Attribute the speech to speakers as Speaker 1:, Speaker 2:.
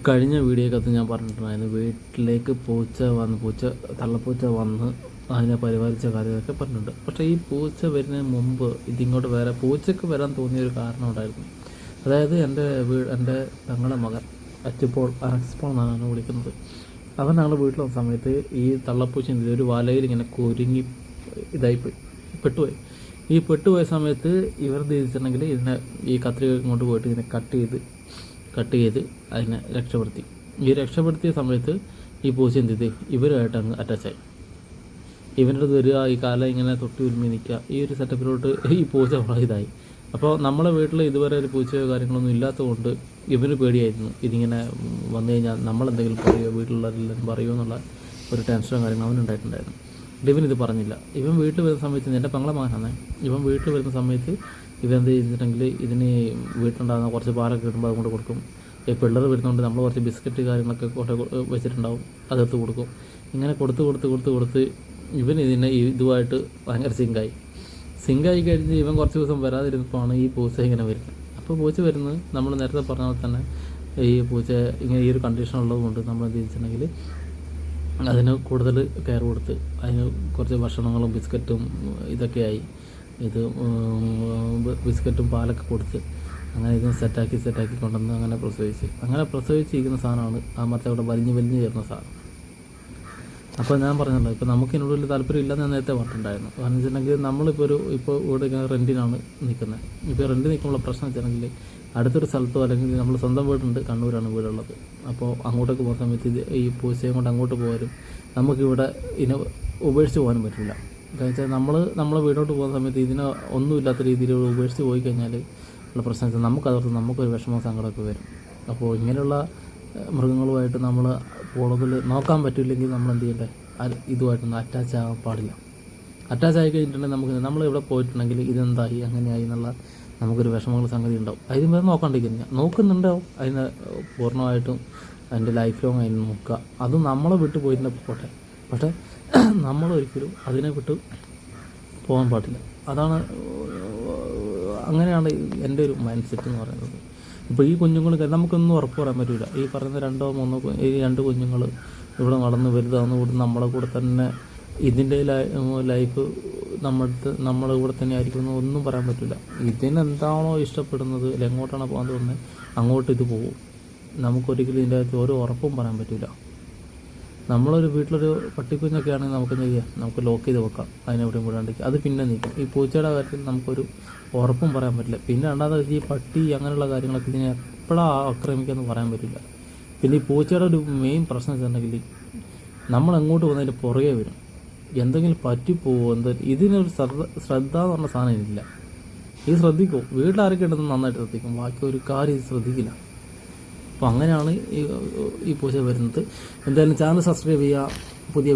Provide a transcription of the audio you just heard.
Speaker 1: കഴിഞ്ഞ വീഡിയോക്കകത്ത് ഞാൻ പറഞ്ഞിട്ടുണ്ടായിരുന്നു വീട്ടിലേക്ക് തള്ളപ്പൂച്ച വന്ന് അതിനെ പരിപാലിച്ച കാര്യമൊക്കെ പറഞ്ഞിട്ടുണ്ട്. പക്ഷേ ഈ പൂച്ച വരുന്നതിന് മുമ്പ് ഇതിങ്ങോട്ട് പൂച്ചയ്ക്ക് വരാൻ തോന്നിയൊരു കാരണം ഉണ്ടായിരുന്നു. അതായത് എൻ്റെ തങ്ങളുടെ മകൻ അച്ചുപോൾ അനക്സ്പോൾ എന്നാണ് വിളിക്കുന്നത്. അവൻ ഞങ്ങൾ വീട്ടിൽ വന്ന സമയത്ത് ഈ തള്ളപ്പൂച്ച ഒരു വലയിൽ ഇങ്ങനെ കുരുങ്ങി പെട്ടുപോയി. ഈ പെട്ടുപോയ സമയത്ത് ഇവർ തിരിച്ചിട്ടുണ്ടെങ്കിൽ ഈ കത്രിക ഇങ്ങോട്ട് പോയിട്ട് ഇങ്ങനെ കട്ട് ചെയ്ത് അതിനെ രക്ഷപ്പെടുത്തി. ഈ രക്ഷപ്പെടുത്തിയ സമയത്ത് ഈ പൂച്ച എന്ത് ചെയ്ത് ഇവരുമായിട്ട് അങ്ങ് അറ്റാച്ചായി. ഇവൻ്റെ അടുത്ത് വരിക, ഈ കാലം ഇങ്ങനെ തൊട്ടി ഉരുമി നിൽക്കുക, ഈ ഒരു സെറ്റപ്പിലോട്ട് ഈ പൂച്ച ഇതായി. അപ്പോൾ നമ്മളെ വീട്ടിൽ ഇതുവരെ ഒരു പൂച്ചയോ കാര്യങ്ങളൊന്നും ഇല്ലാത്തതുകൊണ്ട് ഇവന് പേടിയായിരുന്നു. ഇതിങ്ങനെ വന്നു കഴിഞ്ഞാൽ നമ്മളെന്തെങ്കിലും പറയുമോ, വീട്ടിലുള്ളവരെല്ലാം പറയുമോ എന്നുള്ള ഒരു ടെൻഷനോ കാര്യങ്ങളും അവനുണ്ടായിട്ടുണ്ടായിരുന്നു. ഇവനിത് പറഞ്ഞില്ല. ഇവൻ വീട്ടിൽ വരുന്ന സമയത്ത് എൻ്റെ പെങ്ങളെ മകനാണ്. ഇവൻ വീട്ടിൽ വരുന്ന സമയത്ത് ഇവൻ എന്ത് ചെയ്തിട്ടുണ്ടെങ്കിൽ ഇതിന് വീട്ടിലുണ്ടാകുന്ന കുറച്ച് പാലൊക്കെ കിട്ടുമ്പോൾ അതുകൊണ്ട് കൊടുക്കും. ഈ പിള്ളേർ വരുന്നതുകൊണ്ട് നമ്മൾ കുറച്ച് ബിസ്ക്കറ്റ് കാര്യങ്ങളൊക്കെ വെച്ചിട്ടുണ്ടാവും, അതെടുത്ത് കൊടുക്കും. ഇങ്ങനെ കൊടുത്ത് ഇവൻ ഇതുമായിട്ട് ഭയങ്കര സിങ്കായി കഴിഞ്ഞ് ഇവൻ കുറച്ച് ദിവസം വരാതിരുന്നപ്പോഴാണ് ഈ പൂച്ച ഇങ്ങനെ വരുന്നത്. അപ്പോൾ പൂച്ച വരുന്നത് നമ്മൾ നേരത്തെ പറഞ്ഞ പോലെ തന്നെ ഈ പൂച്ച ഇങ്ങനെ ഈ ഒരു കണ്ടീഷൻ ഉള്ളതുകൊണ്ട് നമ്മൾ എന്ത് ചെയ്തിട്ടുണ്ടെങ്കിൽ അതിന് കൂടുതൽ കെയർ കൊടുത്ത് അതിന് കുറച്ച് ഭക്ഷണങ്ങളും ബിസ്ക്കറ്റും ഇതൊക്കെയായി ബിസ്ക്കറ്റും പാലൊക്കെ കൊടുത്ത് അങ്ങനെ ഇത് സെറ്റാക്കി കൊണ്ടുവന്ന് അങ്ങനെ പ്രസവിച്ചിരിക്കുന്ന സാധനമാണ് ആ മറ്റേ അവിടെ വലിഞ്ഞ് ചേർന്ന സാധനം. അപ്പോൾ ഞാൻ പറഞ്ഞല്ലോ, ഇപ്പോൾ നമുക്ക് ഇതിനോട് വലിയ താല്പര്യം ഇല്ലെന്ന് ഞാൻ നേരത്തെ പറഞ്ഞിട്ടുണ്ടായിരുന്നു. കാരണം വെച്ചിട്ടുണ്ടെങ്കിൽ നമ്മളിപ്പോൾ ഇവിടെ റെൻറ്റിനാണ് നിൽക്കുന്നത്. ഇപ്പോൾ റെൻറ്റ് നിൽക്കുമ്പോൾ പ്രശ്നം വെച്ചിട്ടുണ്ടെങ്കിൽ അടുത്തൊരു സ്ഥലത്തോ അല്ലെങ്കിൽ നമ്മൾ സ്വന്തം വീടുണ്ട്, കണ്ണൂരാണ് വീടുള്ളത്. അപ്പോൾ അങ്ങോട്ടേക്ക് പോകുന്ന സമയത്ത് ഈ പൂച്ചയും കൊണ്ട് അങ്ങോട്ട് പോകാനും നമുക്കിവിടെ ഇതിനെ ഉപേക്ഷിച്ച് പോകാനും പറ്റില്ല. എന്താ വെച്ചാൽ നമ്മളെ വീടോട്ട് പോകുന്ന സമയത്ത് ഇതിനെ ഒന്നുമില്ലാത്ത രീതിയിൽ ഉപേക്ഷിച്ച് പോയി കഴിഞ്ഞാൽ ഉള്ള പ്രശ്നം വെച്ചാൽ നമുക്കൊരു വിഷമവും സങ്കടമൊക്കെ വരും. അപ്പോൾ ഇങ്ങനെയുള്ള മൃഗങ്ങളുമായിട്ട് നമ്മൾ കൂടുതൽ നോക്കാൻ പറ്റില്ലെങ്കിൽ നമ്മൾ എന്ത് ചെയ്യണ്ടേ, ഇതുമായിട്ടൊന്നും അറ്റാച്ച് ആകാൻ പാടില്ല. അറ്റാച്ച് ആയി കഴിഞ്ഞിട്ടുണ്ടെങ്കിൽ നമ്മളിവിടെ പോയിട്ടുണ്ടെങ്കിൽ ഇതെന്തായി അങ്ങനെയായി എന്നുള്ള നമുക്കൊരു വിഷമങ്ങൾ സംഗതി ഉണ്ടാവും. അതിന് വേറെ നോക്കുന്നുണ്ടാവും അതിനെ പൂർണ്ണമായിട്ടും അതിൻ്റെ ലൈഫ് ലോങ് അതിന് നോക്കുക. അത് നമ്മളെ വിട്ട് പോയിട്ടുണ്ടെങ്കിൽ പോട്ടെ, പക്ഷേ നമ്മളൊരിക്കലും അതിനെ വിട്ട് പോകാൻ പാടില്ല. അങ്ങനെയാണ് എൻ്റെ ഒരു മൈൻഡ് സെറ്റ് എന്ന് പറയുന്നത്. ഇപ്പോൾ ഈ കുഞ്ഞുങ്ങൾ നമുക്കൊന്നും ഉറപ്പ് പറയാൻ പറ്റില്ല. ഈ പറയുന്ന 2 കുഞ്ഞുങ്ങൾ ഇവിടെ വളർന്ന് വലുതാവുന്ന കൂടി നമ്മളെ കൂടെ തന്നെ ഇതിൻ്റെ ലൈഫ് നമ്മളെ കൂടെ തന്നെ ആയിരിക്കും ഒന്നും പറയാൻ പറ്റില്ല. ഇതിനെന്താണോ ഇഷ്ടപ്പെടുന്നത് അല്ലെങ്കിൽ എങ്ങോട്ടാണോ പോകാൻ തോന്നുന്നത് അങ്ങോട്ട് ഇത് പോകും. നമുക്കൊരിക്കലും ഇതിൻ്റെ അകത്ത് ഒരു ഉറപ്പും പറയാൻ പറ്റില്ല. നമ്മളൊരു വീട്ടിലൊരു പട്ടിക്കുഞ്ഞൊക്കെ ആണെങ്കിൽ നമുക്ക് ലോക്ക് ചെയ്ത് വെക്കാം, അതിനെവിടെയും വിടാണ്ടിരിക്കും, അത് പിന്നെ നിൽക്കും. ഈ പൂച്ചയുടെ കാര്യത്തിൽ നമുക്കൊരു ഉറപ്പും പറയാൻ പറ്റില്ല. പിന്നെ രണ്ടാമത് ഈ പട്ടി അങ്ങനെയുള്ള കാര്യങ്ങളൊക്കെ ഇതിനെ എപ്പോഴാണ് ആക്രമിക്കാമെന്ന് പറയാൻ പറ്റില്ല. പിന്നെ ഈ പൂച്ചയുടെ ഒരു മെയിൻ പ്രശ്നം വെച്ചിട്ടുണ്ടെങ്കിൽ നമ്മൾ എങ്ങോട്ട് പോകുന്നതിൻ്റെ പുറകെ വരും, എന്തെങ്കിലും പറ്റിപ്പോവോ ഇതിനൊരു ശ്രദ്ധ എന്ന് പറഞ്ഞ സാധനം ഇല്ല. ഇത് ശ്രദ്ധിക്കും, വീട്ടിലാരൊക്കെ ഉണ്ടെന്ന് നന്നായിട്ട് ശ്രദ്ധിക്കും, ബാക്കി ഒരു കാര്യം ഇത് ശ്രദ്ധിക്കില്ല. അപ്പോൾ അങ്ങനെയാണ് ഈ പൂച്ച വരുന്നത്. എന്തായാലും ചാനൽ സബ്സ്ക്രൈബ് ചെയ്യുക. പുതിയ